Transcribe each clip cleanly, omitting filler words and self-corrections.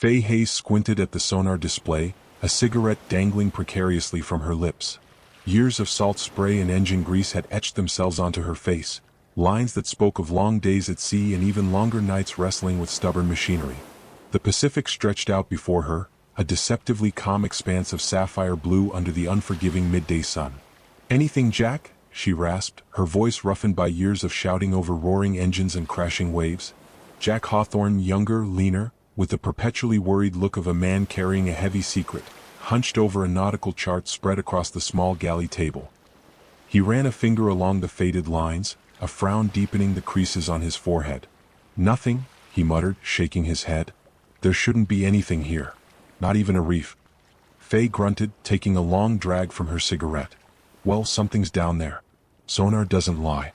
Faye Hayes squinted at the sonar display, a cigarette dangling precariously from her lips. Years of salt spray and engine grease had etched themselves onto her face, lines that spoke of long days at sea and even longer nights wrestling with stubborn machinery. The Pacific stretched out before her, a deceptively calm expanse of sapphire blue under the unforgiving midday sun. "Anything, Jack?" she rasped, her voice roughened by years of shouting over roaring engines and crashing waves. Jack Hawthorne, younger, leaner, with the perpetually worried look of a man carrying a heavy secret, hunched over a nautical chart spread across the small galley table. He ran a finger along the faded lines, a frown deepening the creases on his forehead. "Nothing," he muttered, shaking his head. "There shouldn't be anything here. Not even a reef." Faye grunted, taking a long drag from her cigarette. "Well, something's down there. Sonar doesn't lie."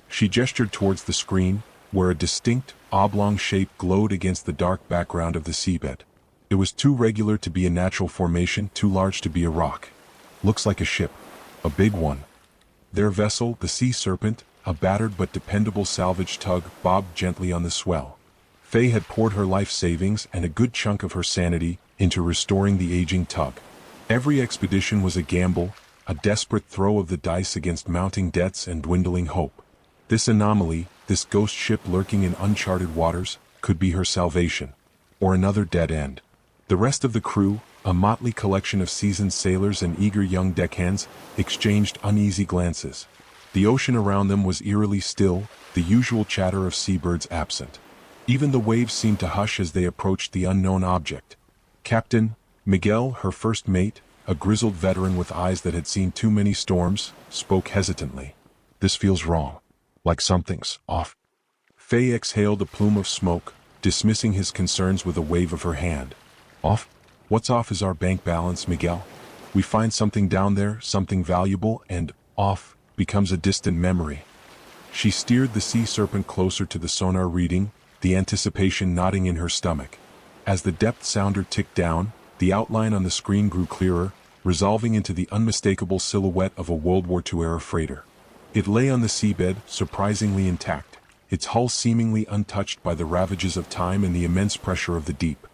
She gestured towards the screen, where a distinct, oblong shape glowed against the dark background of the seabed. It was too regular to be a natural formation, too large to be a rock. "Looks like a ship. A big one." Their vessel, the Sea Serpent, a battered but dependable salvage tug, bobbed gently on the swell. Faye had poured her life savings and a good chunk of her sanity into restoring the aging tug. Every expedition was a gamble, a desperate throw of the dice against mounting debts and dwindling hope. This anomaly, this ghost ship lurking in uncharted waters, could be her salvation. Or another dead end. The rest of the crew, a motley collection of seasoned sailors and eager young deckhands, exchanged uneasy glances. The ocean around them was eerily still, the usual chatter of seabirds absent. Even the waves seemed to hush as they approached the unknown object. Captain Miguel, her first mate, a grizzled veteran with eyes that had seen too many storms, spoke hesitantly. "This feels wrong. Like something's off." Faye exhaled a plume of smoke, dismissing his concerns with a wave of her hand. "Off? What's off is our bank balance, Miguel. We find something down there, something valuable, and off becomes a distant memory." She steered the Sea Serpent closer to the sonar reading, the anticipation knotting in her stomach. As the depth sounder ticked down, the outline on the screen grew clearer, resolving into the unmistakable silhouette of a World War II-era freighter. It lay on the seabed, surprisingly intact, its hull seemingly untouched by the ravages of time and the immense pressure of the deep.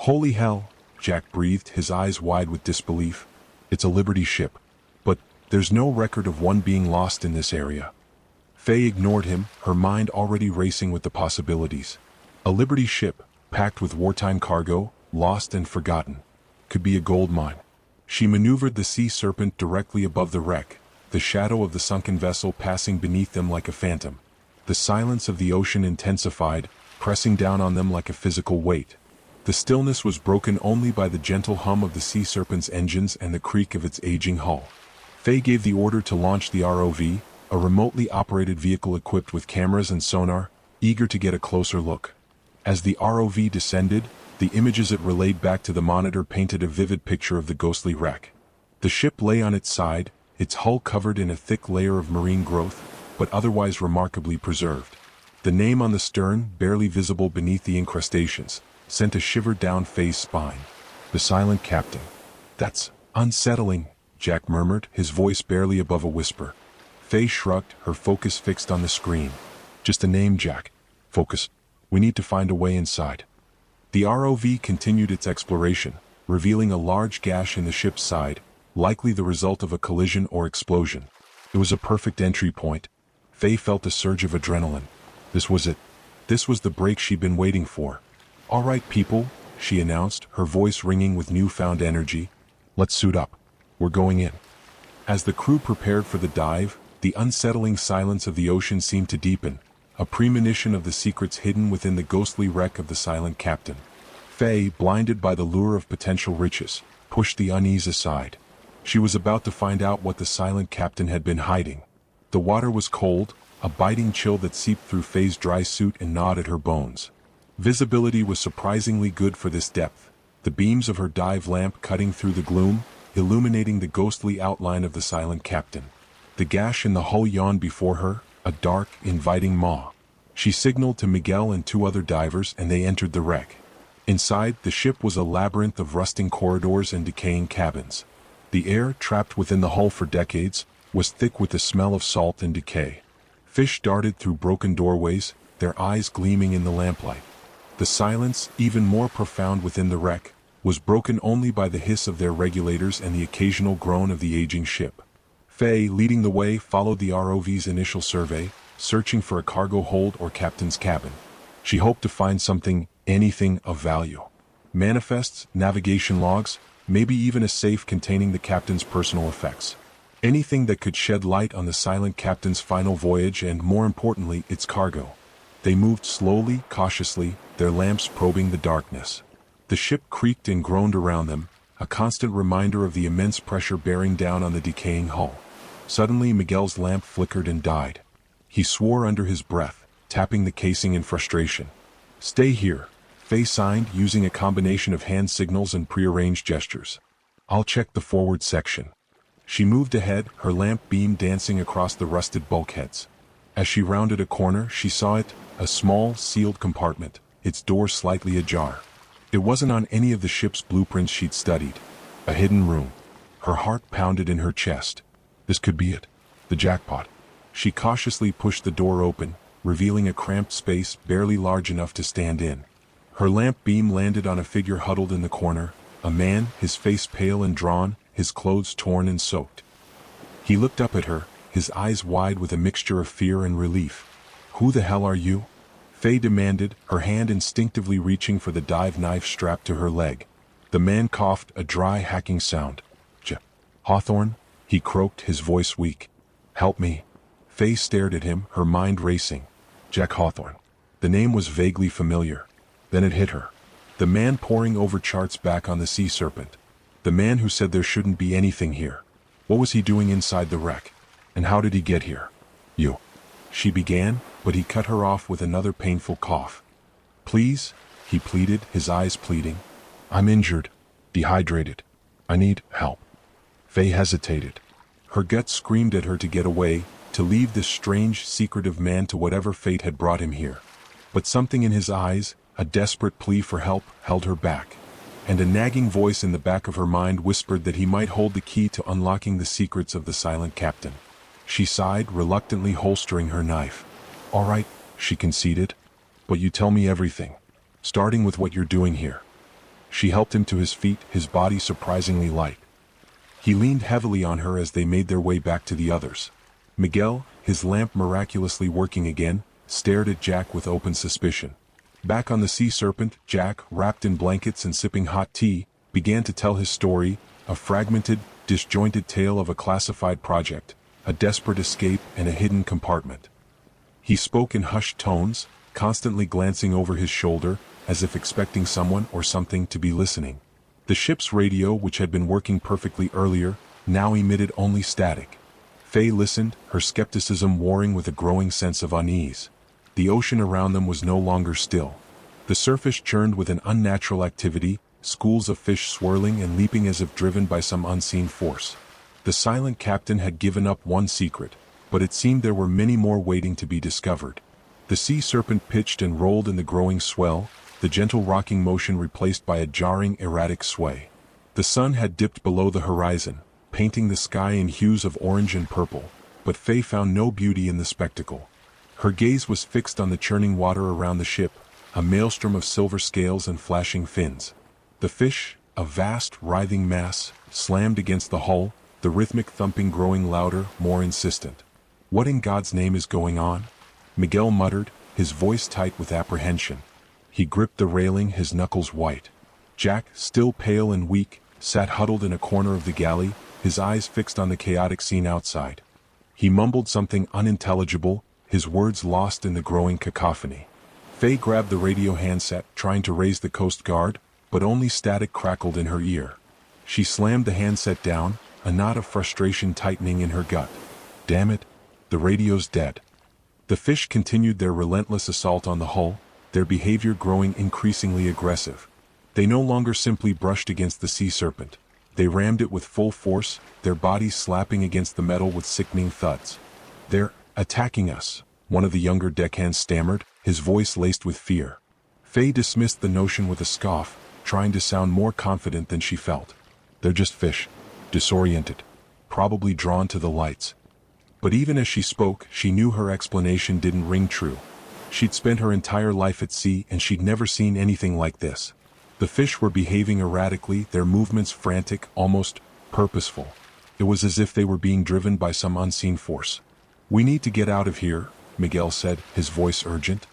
"Holy hell," Jack breathed, his eyes wide with disbelief. "It's a Liberty ship. But there's no record of one being lost in this area." Faye ignored him, her mind already racing with the possibilities. A Liberty ship, packed with wartime cargo, lost and forgotten. Could be a gold mine. She maneuvered the Sea Serpent directly above the wreck, the shadow of the sunken vessel passing beneath them like a phantom. The silence of the ocean intensified, pressing down on them like a physical weight. The stillness was broken only by the gentle hum of the Sea Serpent's engines and the creak of its aging hull. Faye gave the order to launch the ROV, a remotely operated vehicle equipped with cameras and sonar, eager to get a closer look. As the ROV descended, the images it relayed back to the monitor painted a vivid picture of the ghostly wreck. The ship lay on its side, its hull covered in a thick layer of marine growth, but otherwise remarkably preserved. The name on the stern, barely visible beneath the incrustations, sent a shiver down Faye's spine. "The Silent Captain." "That's unsettling," Jack murmured, his voice barely above a whisper. Faye shrugged, her focus fixed on the screen. "Just a name, Jack. Focus. We need to find a way inside." The ROV continued its exploration, revealing a large gash in the ship's side, likely the result of a collision or explosion. It was a perfect entry point. Faye felt a surge of adrenaline. This was it. This was the break she'd been waiting for. "All right, people," she announced, her voice ringing with newfound energy. "Let's suit up. We're going in." As the crew prepared for the dive, the unsettling silence of the ocean seemed to deepen, a premonition of the secrets hidden within the ghostly wreck of the Silent Captain. Faye, blinded by the lure of potential riches, pushed the unease aside. She was about to find out what the Silent Captain had been hiding. The water was cold, a biting chill that seeped through Faye's dry suit and gnawed at her bones. Visibility was surprisingly good for this depth, the beams of her dive lamp cutting through the gloom, illuminating the ghostly outline of the Silent Captain. The gash in the hull yawned before her, a dark, inviting maw. She signaled to Miguel and two other divers and they entered the wreck. Inside, the ship was a labyrinth of rusting corridors and decaying cabins. The air, trapped within the hull for decades, was thick with the smell of salt and decay. Fish darted through broken doorways, their eyes gleaming in the lamplight. The silence, even more profound within the wreck, was broken only by the hiss of their regulators and the occasional groan of the aging ship. Faye, leading the way, followed the ROV's initial survey, searching for a cargo hold or captain's cabin. She hoped to find something, anything of value. Manifests, navigation logs, maybe even a safe containing the captain's personal effects. Anything that could shed light on the silent captain's final voyage and, more importantly, its cargo. They moved slowly, cautiously, their lamps probing the darkness. The ship creaked and groaned around them, a constant reminder of the immense pressure bearing down on the decaying hull. Suddenly Miguel's lamp flickered and died. He swore under his breath, tapping the casing in frustration. "Stay here," Faye signed, using a combination of hand signals and prearranged gestures. "I'll check the forward section." She moved ahead, her lamp beam dancing across the rusted bulkheads. As she rounded a corner, she saw it, a small, sealed compartment, its door slightly ajar. It wasn't on any of the ship's blueprints she'd studied. A hidden room. Her heart pounded in her chest. This could be it. The jackpot. She cautiously pushed the door open, revealing a cramped space barely large enough to stand in. Her lamp beam landed on a figure huddled in the corner, a man, his face pale and drawn, his clothes torn and soaked. He looked up at her, his eyes wide with a mixture of fear and relief. "Who the hell are you?" Faye demanded, her hand instinctively reaching for the dive knife strapped to her leg. The man coughed, a dry, hacking sound. "Hawthorne?" he croaked, his voice weak. "Help me." Faye stared at him, her mind racing. Jack Hawthorne. The name was vaguely familiar. Then it hit her. The man poring over charts back on the Sea Serpent. The man who said there shouldn't be anything here. What was he doing inside the wreck? And how did he get here? "You," she began, but he cut her off with another painful cough. "Please," he pleaded, his eyes pleading. "I'm injured. Dehydrated. I need help." Faye hesitated. Her gut screamed at her to get away, to leave this strange, secretive man to whatever fate had brought him here. But something in his eyes, a desperate plea for help, held her back. And a nagging voice in the back of her mind whispered that he might hold the key to unlocking the secrets of the silent captain. She sighed, reluctantly holstering her knife. "All right," she conceded. "But you tell me everything. Starting with what you're doing here." She helped him to his feet, his body surprisingly light. He leaned heavily on her as they made their way back to the others. Miguel, his lamp miraculously working again, stared at Jack with open suspicion. Back on the Sea Serpent, Jack, wrapped in blankets and sipping hot tea, began to tell his story, a fragmented, disjointed tale of a classified project, a desperate escape, and a hidden compartment. He spoke in hushed tones, constantly glancing over his shoulder, as if expecting someone or something to be listening. The ship's radio, which had been working perfectly earlier, now emitted only static. Faye listened, her skepticism warring with a growing sense of unease. The ocean around them was no longer still. The surface churned with an unnatural activity, schools of fish swirling and leaping as if driven by some unseen force. The silent captain had given up one secret, but it seemed there were many more waiting to be discovered. The Sea Serpent pitched and rolled in the growing swell, the gentle rocking motion replaced by a jarring, erratic sway. The sun had dipped below the horizon, painting the sky in hues of orange and purple, but Faye found no beauty in the spectacle. Her gaze was fixed on the churning water around the ship, a maelstrom of silver scales and flashing fins. The fish, a vast, writhing mass, slammed against the hull, the rhythmic thumping growing louder, more insistent. "What in God's name is going on?" Miguel muttered, his voice tight with apprehension. He gripped the railing, his knuckles white. Jack, still pale and weak, sat huddled in a corner of the galley, his eyes fixed on the chaotic scene outside. He mumbled something unintelligible, his words lost in the growing cacophony. Faye grabbed the radio handset, trying to raise the Coast Guard, but only static crackled in her ear. She slammed the handset down, a knot of frustration tightening in her gut. Damn it, the radio's dead. The fish continued their relentless assault on the hull, their behavior growing increasingly aggressive. They no longer simply brushed against the Sea Serpent. They rammed it with full force, their bodies slapping against the metal with sickening thuds. "They're attacking us," one of the younger deckhands stammered, his voice laced with fear. Faye dismissed the notion with a scoff, trying to sound more confident than she felt. "They're just fish. Disoriented. Probably drawn to the lights." But even as she spoke, she knew her explanation didn't ring true. She'd spent her entire life at sea and she'd never seen anything like this. The fish were behaving erratically, their movements frantic, almost purposeful. It was as if they were being driven by some unseen force. "We need to get out of here," Miguel said, his voice urgent.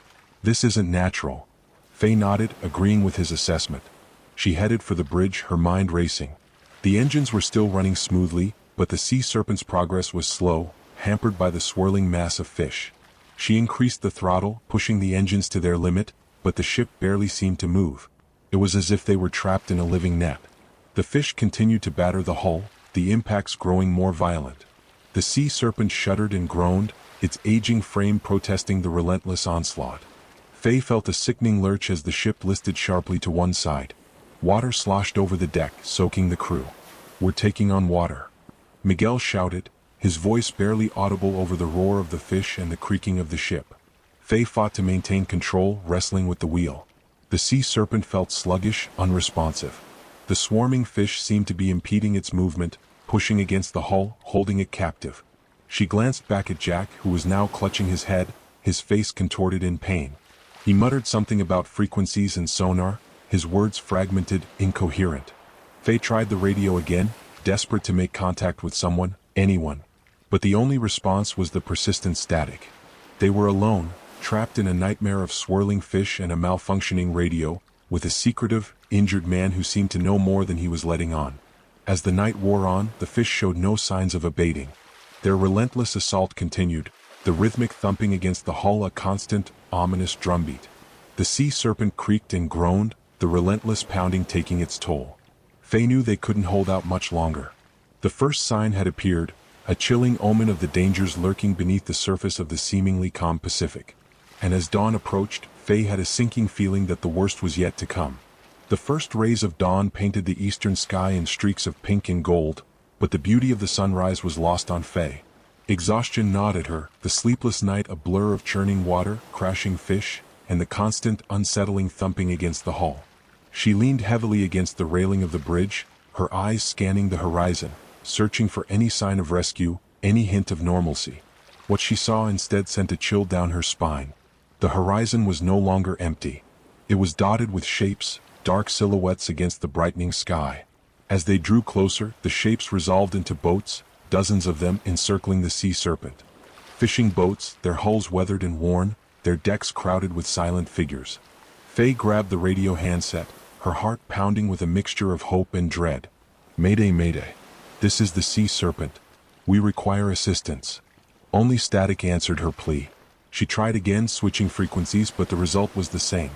"This isn't natural." Faye nodded, agreeing with his assessment. She headed for the bridge, her mind racing. The engines were still running smoothly, but the sea serpent's progress was slow, hampered by the swirling mass of fish. She increased the throttle, pushing the engines to their limit, but the ship barely seemed to move. It was as if they were trapped in a living net. The fish continued to batter the hull, the impacts growing more violent. The sea serpent shuddered and groaned, its aging frame protesting the relentless onslaught. Faye felt a sickening lurch as the ship listed sharply to one side. Water sloshed over the deck, soaking the crew. "We're taking on water," Miguel shouted, his voice barely audible over the roar of the fish and the creaking of the ship. Faye fought to maintain control, wrestling with the wheel. The sea serpent felt sluggish, unresponsive. The swarming fish seemed to be impeding its movement, pushing against the hull, holding it captive. She glanced back at Jack, who was now clutching his head, his face contorted in pain. He muttered something about frequencies and sonar, his words fragmented, incoherent. Faye tried the radio again, desperate to make contact with someone, anyone. But the only response was the persistent static. They were alone, trapped in a nightmare of swirling fish and a malfunctioning radio, with a secretive, injured man who seemed to know more than he was letting on. As the night wore on, the fish showed no signs of abating. Their relentless assault continued, the rhythmic thumping against the hull a constant, ominous drumbeat. The sea serpent creaked and groaned, the relentless pounding taking its toll. Faye knew they couldn't hold out much longer. The first sign had appeared, a chilling omen of the dangers lurking beneath the surface of the seemingly calm Pacific. And as dawn approached, Faye had a sinking feeling that the worst was yet to come. The first rays of dawn painted the eastern sky in streaks of pink and gold, but the beauty of the sunrise was lost on Faye. Exhaustion gnawed at her, the sleepless night a blur of churning water, crashing fish, and the constant, unsettling thumping against the hull. She leaned heavily against the railing of the bridge, her eyes scanning the horizon, searching for any sign of rescue, any hint of normalcy. What she saw instead sent a chill down her spine. The horizon was no longer empty. It was dotted with shapes, dark silhouettes against the brightening sky. As they drew closer, the shapes resolved into boats, dozens of them encircling the sea serpent. Fishing boats, their hulls weathered and worn, their decks crowded with silent figures. Faye grabbed the radio handset, her heart pounding with a mixture of hope and dread. "Mayday, mayday. This is the sea serpent. We require assistance." Only static answered her plea. She tried again, switching frequencies, but the result was the same.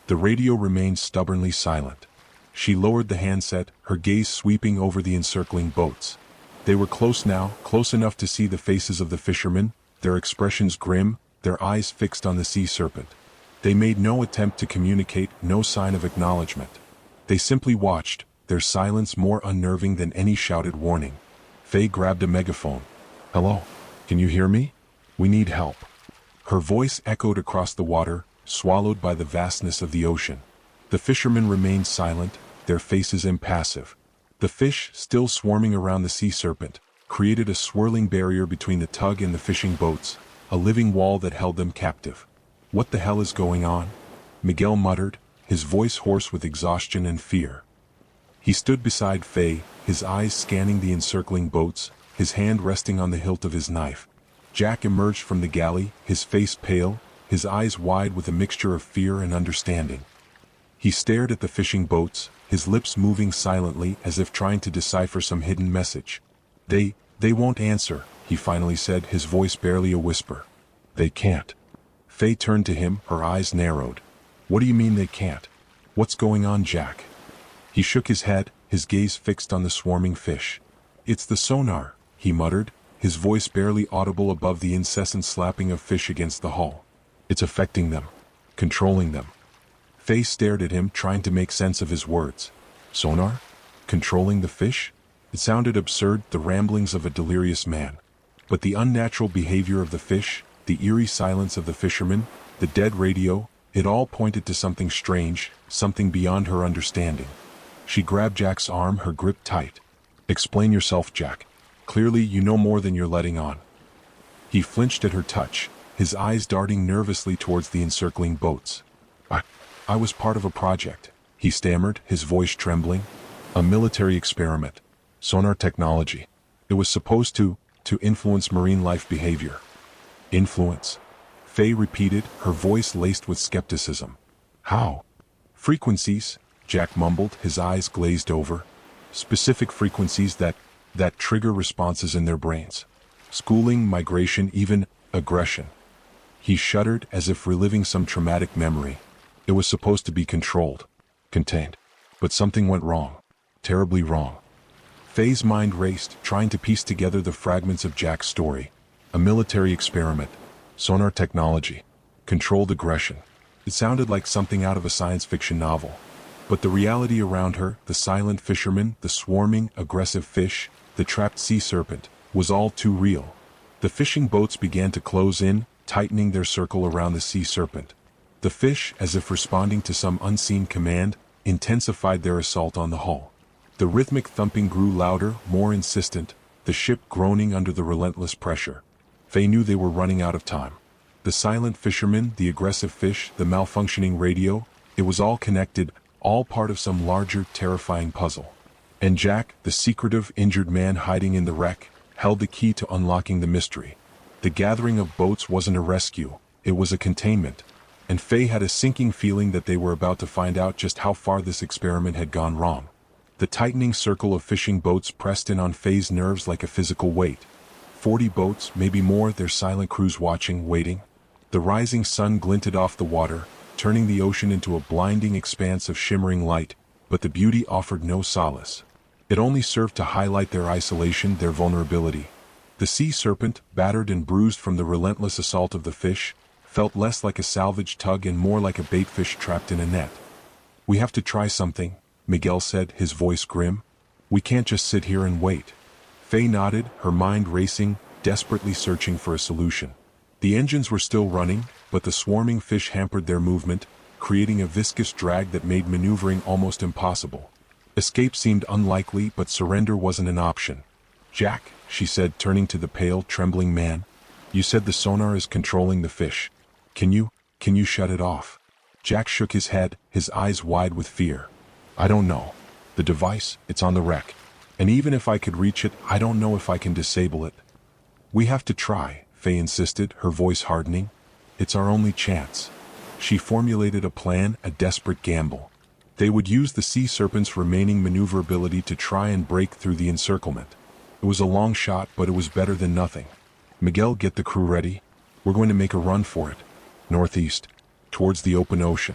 The radio remained stubbornly silent. She lowered the handset, her gaze sweeping over the encircling boats. They were close now, close enough to see the faces of the fishermen, their expressions grim, their eyes fixed on the sea serpent. They made no attempt to communicate, no sign of acknowledgement. They simply watched, their silence more unnerving than any shouted warning. Faye grabbed a megaphone. "Hello? Can you hear me? We need help." Her voice echoed across the water, swallowed by the vastness of the ocean. The fishermen remained silent, their faces impassive. The fish, still swarming around the sea serpent, created a swirling barrier between the tug and the fishing boats, a living wall that held them captive. "What the hell is going on?" Miguel muttered, his voice hoarse with exhaustion and fear. He stood beside Faye, his eyes scanning the encircling boats, his hand resting on the hilt of his knife. Jack emerged from the galley, his face pale, his eyes wide with a mixture of fear and understanding. He stared at the fishing boats, his lips moving silently as if trying to decipher some hidden message. They won't answer," he finally said, his voice barely a whisper. "They can't." Faye turned to him, her eyes narrowed. "What do you mean they can't? What's going on, Jack?" He shook his head, his gaze fixed on the swarming fish. "It's the sonar," he muttered, his voice barely audible above the incessant slapping of fish against the hull. "It's affecting them, controlling them." Faye stared at him, trying to make sense of his words. Sonar? Controlling the fish? It sounded absurd, the ramblings of a delirious man. But the unnatural behavior of the fish, the eerie silence of the fishermen, the dead radio, it all pointed to something strange, something beyond her understanding. She grabbed Jack's arm, her grip tight. "Explain yourself, Jack. Clearly you know more than you're letting on." He flinched at her touch, his eyes darting nervously towards the encircling boats. I was part of a project, he stammered, his voice trembling. A military experiment. Sonar technology. It was supposed to influence marine life behavior. Influence? Faye repeated, her voice laced with skepticism. How? Frequencies, Jack mumbled, his eyes glazed over. Specific frequencies that trigger responses in their brains. Schooling, migration, even aggression. He shuddered as if reliving some traumatic memory. It was supposed to be controlled, contained. But something went wrong. Terribly wrong. Faye's mind raced, trying to piece together the fragments of Jack's story. A military experiment. Sonar technology. Controlled aggression. It sounded like something out of a science fiction novel. But the reality around her, the silent fisherman, the swarming, aggressive fish, the trapped sea serpent, was all too real. The fishing boats began to close in, tightening their circle around the sea serpent. The fish, as if responding to some unseen command, intensified their assault on the hull. The rhythmic thumping grew louder, more insistent, the ship groaning under the relentless pressure. Faye knew they were running out of time. The silent fisherman, the aggressive fish, the malfunctioning radio, it was all connected, all part of some larger, terrifying puzzle. And Jack, the secretive, injured man hiding in the wreck, held the key to unlocking the mystery. The gathering of boats wasn't a rescue, it was a containment. And Faye had a sinking feeling that they were about to find out just how far this experiment had gone wrong. The tightening circle of fishing boats pressed in on Faye's nerves like a physical weight. 40 boats, maybe more, their silent crews watching, waiting. The rising sun glinted off the water, turning the ocean into a blinding expanse of shimmering light, but the beauty offered no solace. It only served to highlight their isolation, their vulnerability. The sea serpent, battered and bruised from the relentless assault of the fish, felt less like a salvage tug and more like a bait fish trapped in a net. "We have to try something," Miguel said, his voice grim. "We can't just sit here and wait." Faye nodded, her mind racing, desperately searching for a solution. The engines were still running, but the swarming fish hampered their movement, creating a viscous drag that made maneuvering almost impossible. Escape seemed unlikely, but surrender wasn't an option. "Jack," she said, turning to the pale, trembling man, "you said the sonar is controlling the fish. Can you shut it off?" Jack shook his head, his eyes wide with fear. "I don't know. The device, it's on the wreck. And even if I could reach it, I don't know if I can disable it." "We have to try," Faye insisted, her voice hardening. "It's our only chance." She formulated a plan, a desperate gamble. They would use the sea serpent's remaining maneuverability to try and break through the encirclement. It was a long shot, but it was better than nothing. "Miguel, get the crew ready. We're going to make a run for it. Northeast, towards the open ocean."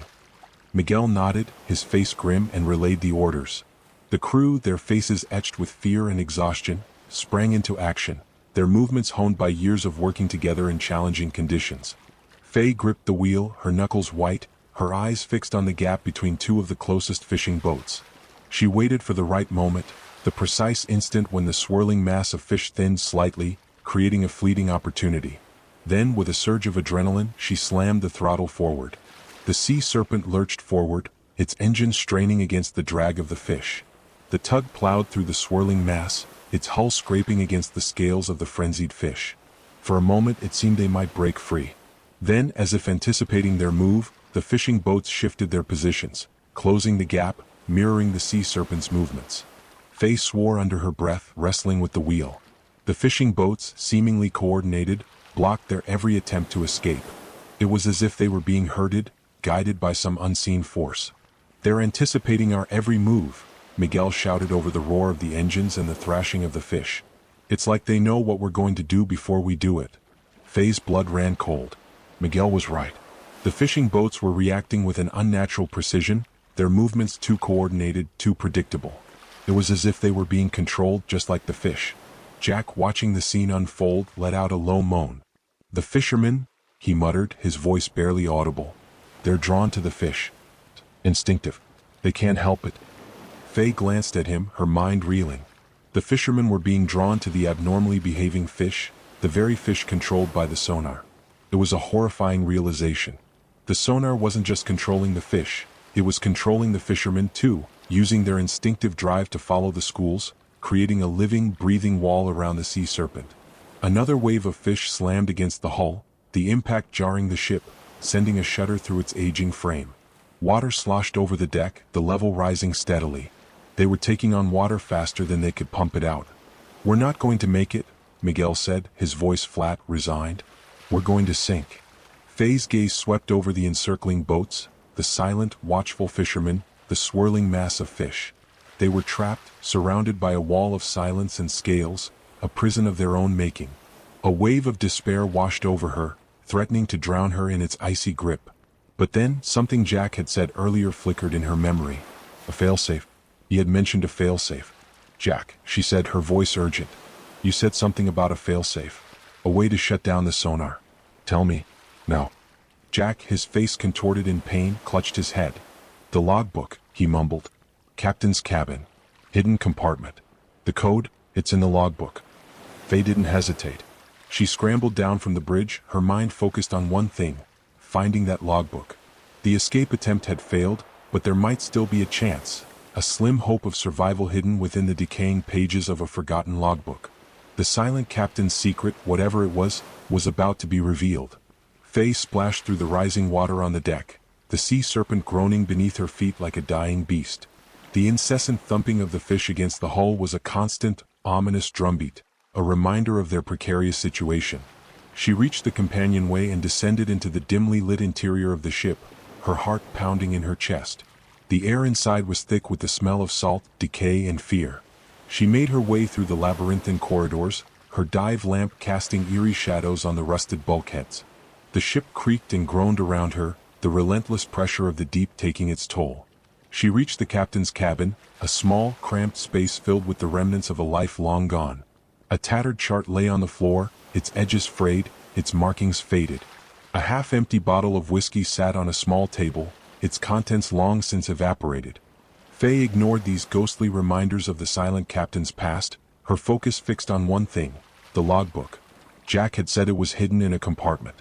Miguel nodded, his face grim, and relayed the orders. The crew, their faces etched with fear and exhaustion, sprang into action, their movements honed by years of working together in challenging conditions. Faye gripped the wheel, her knuckles white, her eyes fixed on the gap between two of the closest fishing boats. She waited for the right moment, the precise instant when the swirling mass of fish thinned slightly, creating a fleeting opportunity. Then, with a surge of adrenaline, she slammed the throttle forward. The sea serpent lurched forward, its engine straining against the drag of the fish. The tug plowed through the swirling mass, its hull scraping against the scales of the frenzied fish. For a moment it seemed they might break free. Then, as if anticipating their move, the fishing boats shifted their positions, closing the gap, mirroring the sea serpent's movements. Faye swore under her breath, wrestling with the wheel. The fishing boats, seemingly coordinated, blocked their every attempt to escape. It was as if they were being herded, guided by some unseen force. "They're anticipating our every move," Miguel shouted over the roar of the engines and the thrashing of the fish. "It's like they know what we're going to do before we do it." Faye's blood ran cold. Miguel was right. The fishing boats were reacting with an unnatural precision, their movements too coordinated, too predictable. It was as if they were being controlled just like the fish. Jack, watching the scene unfold, let out a low moan. "The fishermen," he muttered, his voice barely audible. "They're drawn to the fish. Instinctive. They can't help it." Faye glanced at him, her mind reeling. The fishermen were being drawn to the abnormally behaving fish, the very fish controlled by the sonar. It was a horrifying realization. The sonar wasn't just controlling the fish, it was controlling the fishermen too, using their instinctive drive to follow the schools, creating a living, breathing wall around the sea serpent. Another wave of fish slammed against the hull, the impact jarring the ship, sending a shudder through its aging frame. Water sloshed over the deck, the level rising steadily. They were taking on water faster than they could pump it out. "We're not going to make it," Miguel said, his voice flat, resigned. "We're going to sink." Faye's gaze swept over the encircling boats, the silent, watchful fishermen, the swirling mass of fish. They were trapped, surrounded by a wall of silence and scales, a prison of their own making. A wave of despair washed over her, threatening to drown her in its icy grip. But then, something Jack had said earlier flickered in her memory. A failsafe. He had mentioned a failsafe. "Jack," she said, her voice urgent. "You said something about a failsafe. A way to shut down the sonar. Tell me." "No." Jack, his face contorted in pain, clutched his head. "The logbook," he mumbled. "Captain's cabin. Hidden compartment. The code, it's in the logbook." Faye didn't hesitate. She scrambled down from the bridge, her mind focused on one thing: finding that logbook. The escape attempt had failed, but there might still be a chance, a slim hope of survival hidden within the decaying pages of a forgotten logbook. The silent captain's secret, whatever it was about to be revealed. Faye splashed through the rising water on the deck, the sea serpent groaning beneath her feet like a dying beast. The incessant thumping of the fish against the hull was a constant, ominous drumbeat, a reminder of their precarious situation. She reached the companionway and descended into the dimly lit interior of the ship, her heart pounding in her chest. The air inside was thick with the smell of salt, decay, and fear. She made her way through the labyrinthine corridors, her dive lamp casting eerie shadows on the rusted bulkheads. The ship creaked and groaned around her, the relentless pressure of the deep taking its toll. She reached the captain's cabin, a small, cramped space filled with the remnants of a life long gone. A tattered chart lay on the floor, its edges frayed, its markings faded. A half-empty bottle of whiskey sat on a small table, its contents long since evaporated. Faye ignored these ghostly reminders of the silent captain's past, her focus fixed on one thing: the logbook. Jack had said it was hidden in a compartment.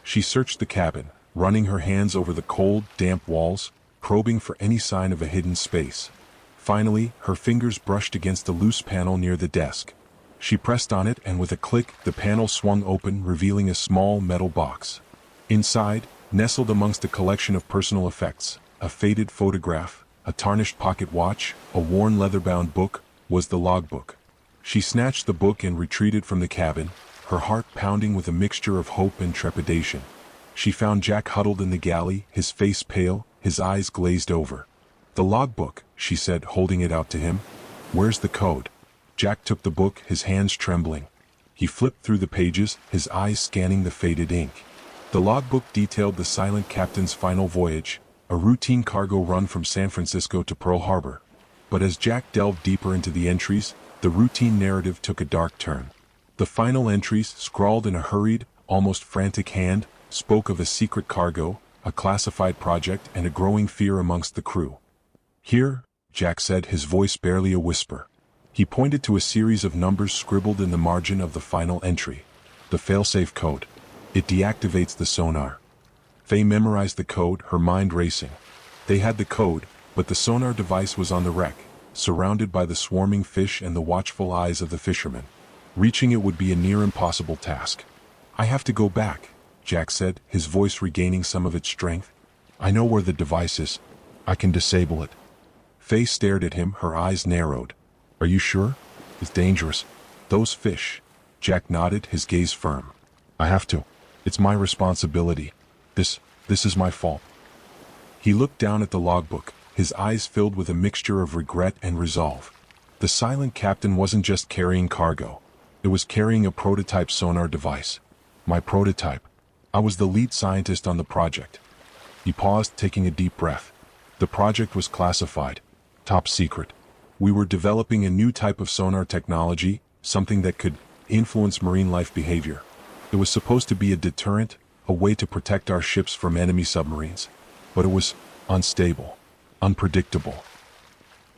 She searched the cabin, running her hands over the cold, damp walls, probing for any sign of a hidden space. Finally, her fingers brushed against a loose panel near the desk. She pressed on it, and with a click, the panel swung open, revealing a small metal box. Inside, nestled amongst a collection of personal effects, a faded photograph, a tarnished pocket watch, a worn leather-bound book, was the logbook. She snatched the book and retreated from the cabin, her heart pounding with a mixture of hope and trepidation. She found Jack huddled in the galley, his face pale, his eyes glazed over. "The logbook," she said, holding it out to him. "Where's the code?" Jack took the book, his hands trembling. He flipped through the pages, his eyes scanning the faded ink. The logbook detailed the silent captain's final voyage, a routine cargo run from San Francisco to Pearl Harbor. But as Jack delved deeper into the entries, the routine narrative took a dark turn. The final entries, scrawled in a hurried, almost frantic hand, spoke of a secret cargo, a classified project, and a growing fear amongst the crew. "Here," Jack said, his voice barely a whisper. He pointed to a series of numbers scribbled in the margin of the final entry. "The failsafe code. It deactivates the sonar." Faye memorized the code, her mind racing. They had the code, but the sonar device was on the wreck, surrounded by the swarming fish and the watchful eyes of the fishermen. Reaching it would be a near impossible task. "I have to go back," Jack said, his voice regaining some of its strength. "I know where the device is. I can disable it." Faye stared at him, her eyes narrowed. "Are you sure? It's dangerous. Those fish." Jack nodded, his gaze firm. "I have to. It's my responsibility. This is my fault." He looked down at the logbook, his eyes filled with a mixture of regret and resolve. The silent captain wasn't just carrying cargo. It was carrying a prototype sonar device. My prototype. I was the lead scientist on the project. He paused, taking a deep breath. The project was classified. Top secret. We were developing a new type of sonar technology, something that could influence marine life behavior. It was supposed to be a deterrent, a way to protect our ships from enemy submarines. But it was unstable, unpredictable.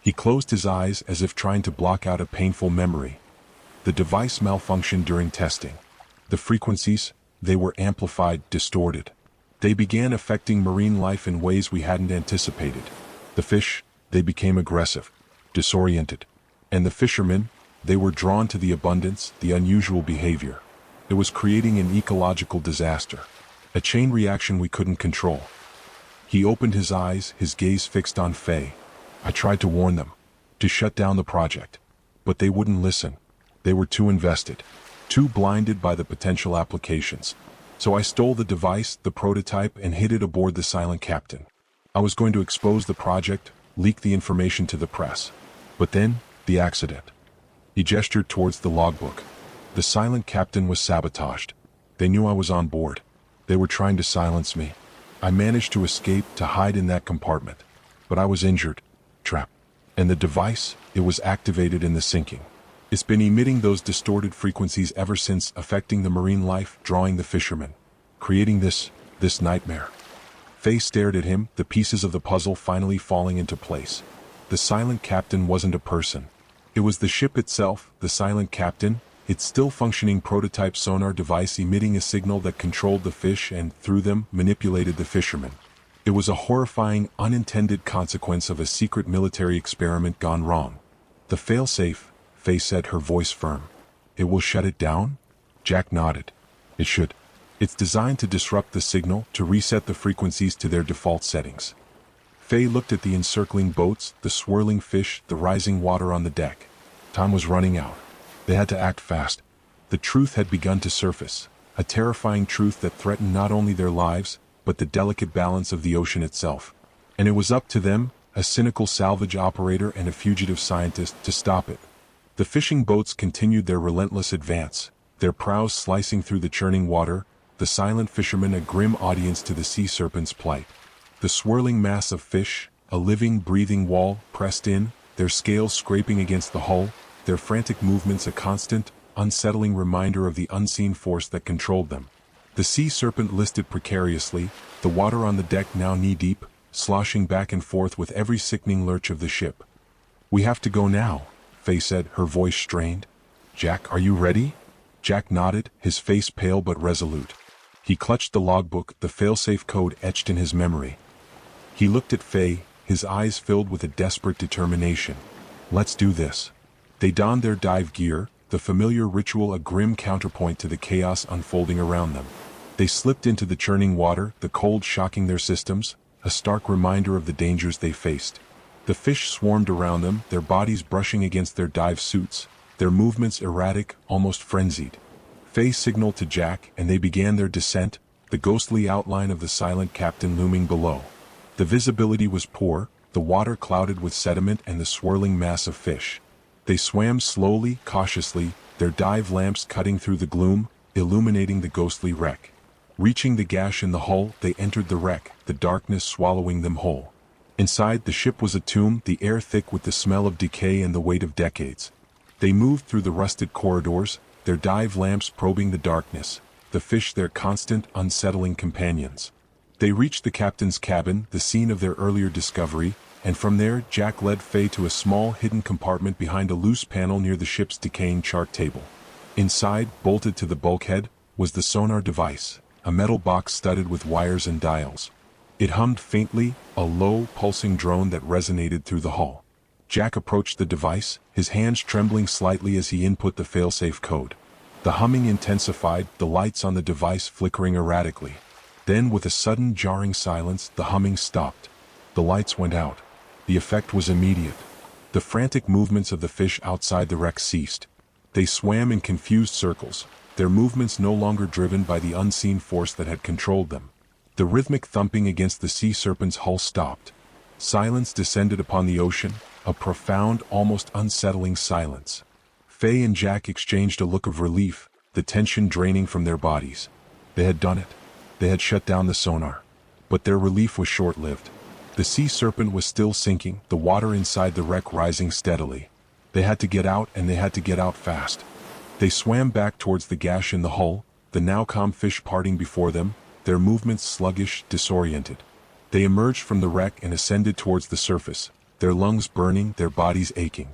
He closed his eyes as if trying to block out a painful memory. The device malfunctioned during testing. The frequencies, they were amplified, distorted. They began affecting marine life in ways we hadn't anticipated. The fish, they became aggressive, disoriented. And the fishermen, they were drawn to the abundance, the unusual behavior. It was creating an ecological disaster. A chain reaction we couldn't control. He opened his eyes, his gaze fixed on Faye. I tried to warn them, to shut down the project. But they wouldn't listen. They were too invested, too blinded by the potential applications. So I stole the device, the prototype, and hid it aboard the Silent Captain. I was going to expose the project, leak the information to the press. But then, the accident. He gestured towards the logbook. The Silent Captain was sabotaged. They knew I was on board. They were trying to silence me. I managed to escape, to hide in that compartment. But I was injured, trapped. And the device, it was activated in the sinking. It's been emitting those distorted frequencies ever since, affecting the marine life, drawing the fishermen. Creating this nightmare. Faye stared at him, the pieces of the puzzle finally falling into place. The Silent Captain wasn't a person. It was the ship itself, the Silent Captain, its still functioning prototype sonar device emitting a signal that controlled the fish and, through them, manipulated the fishermen. It was a horrifying, unintended consequence of a secret military experiment gone wrong. The failsafe, Faye said, her voice firm. It will shut it down? Jack nodded. It should. It's designed to disrupt the signal, to reset the frequencies to their default settings. Faye looked at the encircling boats, the swirling fish, the rising water on the deck. Time was running out. They had to act fast. The truth had begun to surface, a terrifying truth that threatened not only their lives, but the delicate balance of the ocean itself. And it was up to them, a cynical salvage operator and a fugitive scientist, to stop it. The fishing boats continued their relentless advance, their prows slicing through the churning water, the silent fishermen a grim audience to the sea serpent's plight. The swirling mass of fish, a living, breathing wall, pressed in, their scales scraping against the hull, their frantic movements a constant, unsettling reminder of the unseen force that controlled them. The sea serpent listed precariously, the water on the deck now knee-deep, sloshing back and forth with every sickening lurch of the ship. We have to go now, Faye said, her voice strained. Jack, are you ready? Jack nodded, his face pale but resolute. He clutched the logbook, the failsafe code etched in his memory. He looked at Faye, his eyes filled with a desperate determination. Let's do this. They donned their dive gear, the familiar ritual a grim counterpoint to the chaos unfolding around them. They slipped into the churning water, the cold shocking their systems, a stark reminder of the dangers they faced. The fish swarmed around them, their bodies brushing against their dive suits, their movements erratic, almost frenzied. Faye signaled to Jack, and they began their descent, the ghostly outline of the Silent Captain looming below. The visibility was poor, the water clouded with sediment and the swirling mass of fish. They swam slowly, cautiously, their dive lamps cutting through the gloom, illuminating the ghostly wreck. Reaching the gash in the hull, they entered the wreck, the darkness swallowing them whole. Inside, the ship was a tomb, the air thick with the smell of decay and the weight of decades. They moved through the rusted corridors, their dive lamps probing the darkness, the fish their constant, unsettling companions. They reached the captain's cabin, the scene of their earlier discovery, and from there Jack led Faye to a small hidden compartment behind a loose panel near the ship's decaying chart table. Inside, bolted to the bulkhead, was the sonar device, a metal box studded with wires and dials. It hummed faintly, a low, pulsing drone that resonated through the hull. Jack approached the device, his hands trembling slightly as he input the failsafe code. The humming intensified, the lights on the device flickering erratically. Then, with a sudden jarring silence, the humming stopped. The lights went out. The effect was immediate. The frantic movements of the fish outside the wreck ceased. They swam in confused circles, their movements no longer driven by the unseen force that had controlled them. The rhythmic thumping against the sea serpent's hull stopped. Silence descended upon the ocean, a profound, almost unsettling silence. Faye and Jack exchanged a look of relief, the tension draining from their bodies. They had done it. They had shut down the sonar. But their relief was short-lived. The sea serpent was still sinking, the water inside the wreck rising steadily. They had to get out, and they had to get out fast. They swam back towards the gash in the hull, the now calm fish parting before them, their movements sluggish, disoriented. They emerged from the wreck and ascended towards the surface, their lungs burning, their bodies aching.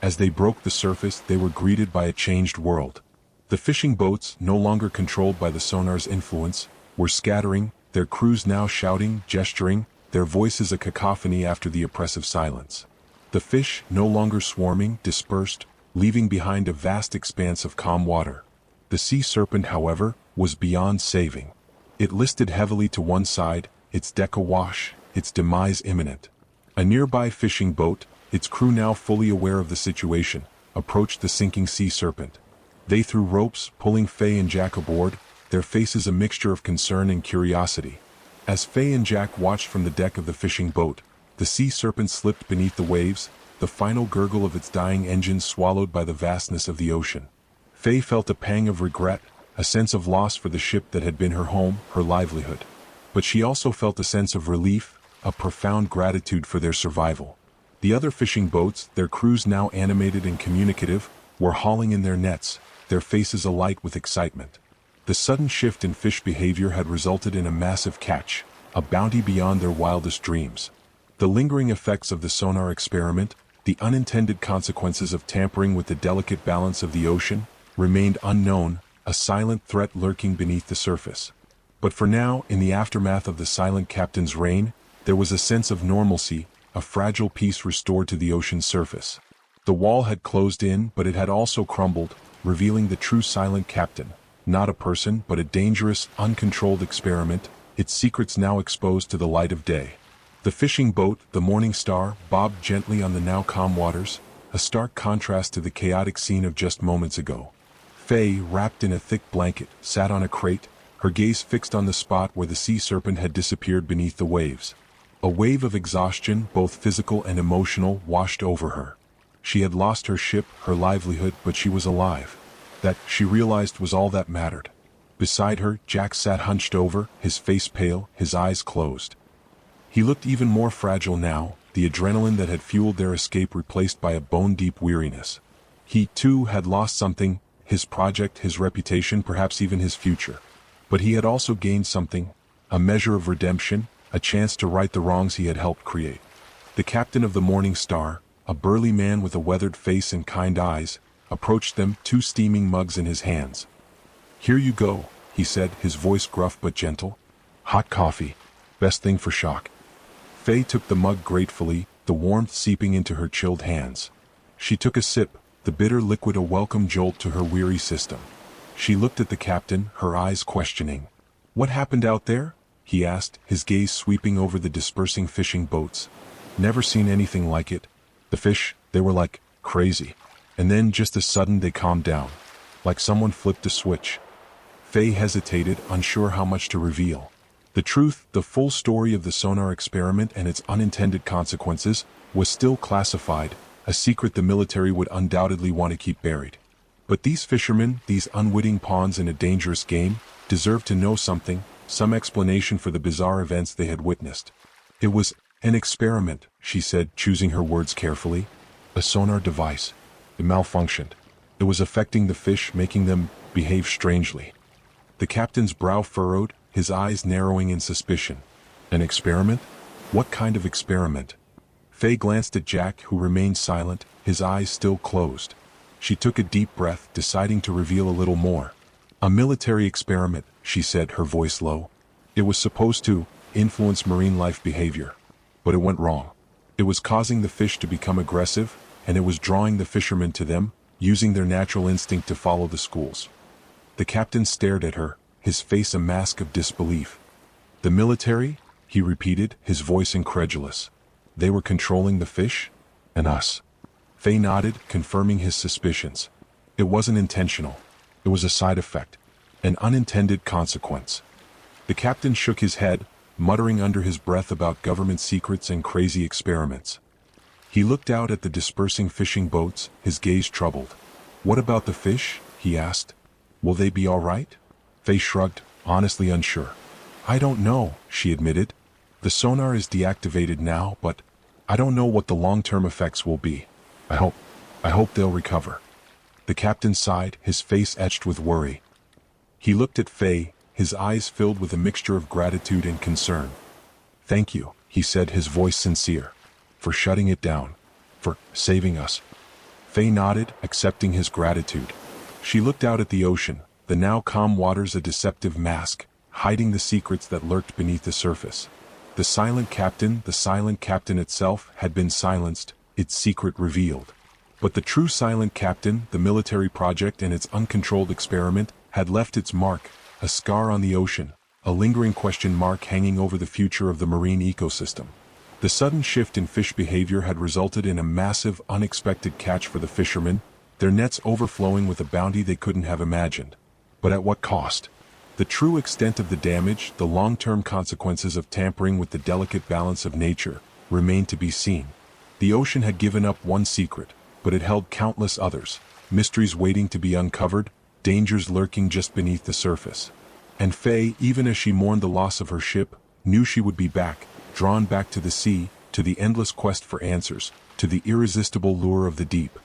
As they broke the surface, they were greeted by a changed world. The fishing boats, no longer controlled by the sonar's influence, were scattering, their crews now shouting, gesturing, their voices a cacophony after the oppressive silence. The fish, no longer swarming, dispersed, leaving behind a vast expanse of calm water. The sea serpent, however, was beyond saving. It listed heavily to one side, its deck awash, its demise imminent. A nearby fishing boat, its crew now fully aware of the situation, approached the sinking sea serpent. They threw ropes, pulling Faye and Jack aboard, their faces a mixture of concern and curiosity. As Faye and Jack watched from the deck of the fishing boat, the sea serpent slipped beneath the waves, the final gurgle of its dying engines swallowed by the vastness of the ocean. Faye felt a pang of regret, a sense of loss for the ship that had been her home, her livelihood. But she also felt a sense of relief, a profound gratitude for their survival. The other fishing boats, their crews now animated and communicative, were hauling in their nets, their faces alight with excitement. The sudden shift in fish behavior had resulted in a massive catch, a bounty beyond their wildest dreams. The lingering effects of the sonar experiment, the unintended consequences of tampering with the delicate balance of the ocean, remained unknown, a silent threat lurking beneath the surface. But for now, in the aftermath of the silent captain's reign, there was a sense of normalcy, a fragile peace restored to the ocean's surface. The wall had closed in, but it had also crumbled, revealing the true silent captain, not a person but a dangerous, uncontrolled experiment, its secrets now exposed to the light of day. The fishing boat, the Morning Star, bobbed gently on the now calm waters, a stark contrast to the chaotic scene of just moments ago. Faye, wrapped in a thick blanket, sat on a crate, her gaze fixed on the spot where the sea serpent had disappeared beneath the waves. A wave of exhaustion, both physical and emotional, washed over her. She had lost her ship, her livelihood, but she was alive. That, she realized, was all that mattered. Beside her, Jack sat hunched over, his face pale, his eyes closed. He looked even more fragile now, the adrenaline that had fueled their escape replaced by a bone-deep weariness. He, too, had lost something, his project, his reputation, perhaps even his future. But he had also gained something, a measure of redemption, a chance to right the wrongs he had helped create. The captain of the Morning Star, a burly man with a weathered face and kind eyes, approached them, 2 steaming mugs in his hands. "Here you go," he said, his voice gruff but gentle. "Hot coffee. Best thing for shock." Faye took the mug gratefully, the warmth seeping into her chilled hands. She took a sip, the bitter liquid a welcome jolt to her weary system. She looked at the captain, her eyes questioning. "What happened out there?" he asked, his gaze sweeping over the dispersing fishing boats. "Never seen anything like it. The fish, they were like crazy. And then just as sudden they calmed down. Like someone flipped a switch." Faye hesitated, unsure how much to reveal. The truth, the full story of the sonar experiment and its unintended consequences, was still classified, a secret the military would undoubtedly want to keep buried. But these fishermen, these unwitting pawns in a dangerous game, deserved to know something, some explanation for the bizarre events they had witnessed. "It was an experiment," she said, choosing her words carefully. "A sonar device. It malfunctioned. It was affecting the fish, making them behave strangely." The captain's brow furrowed, his eyes narrowing in suspicion. "An experiment? What kind of experiment?" Faye glanced at Jack, who remained silent, his eyes still closed. She took a deep breath, deciding to reveal a little more. "A military experiment," she said, her voice low. "It was supposed to influence marine life behavior. But it went wrong. It was causing the fish to become aggressive, and it was drawing the fishermen to them, using their natural instinct to follow the schools." The captain stared at her, his face a mask of disbelief. "The military?" he repeated, his voice incredulous. "They were controlling the fish? And us?" Faye nodded, confirming his suspicions. "It wasn't intentional. It was a side effect. An unintended consequence." The captain shook his head, muttering under his breath about government secrets and crazy experiments. He looked out at the dispersing fishing boats, his gaze troubled. "What about the fish?" he asked. "Will they be all right?" Faye shrugged, honestly unsure. "I don't know," she admitted. "The sonar is deactivated now, but I don't know what the long-term effects will be. I hope they'll recover." The captain sighed, his face etched with worry. He looked at Faye, his eyes filled with a mixture of gratitude and concern. "Thank you," he said, his voice sincere. "For shutting it down. For saving us." Faye nodded, accepting his gratitude. She looked out at the ocean, the now calm waters a deceptive mask, hiding the secrets that lurked beneath the surface. The silent captain itself, had been silenced, its secret revealed. But the true silent captain, the military project and its uncontrolled experiment, had left its mark, a scar on the ocean, a lingering question mark hanging over the future of the marine ecosystem. The sudden shift in fish behavior had resulted in a massive, unexpected catch for the fishermen, their nets overflowing with a bounty they couldn't have imagined. But at what cost? The true extent of the damage, the long-term consequences of tampering with the delicate balance of nature, remained to be seen. The ocean had given up one secret, but it held countless others, mysteries waiting to be uncovered, dangers lurking just beneath the surface. And Faye, even as she mourned the loss of her ship, knew she would be back, drawn back to the sea, to the endless quest for answers, to the irresistible lure of the deep.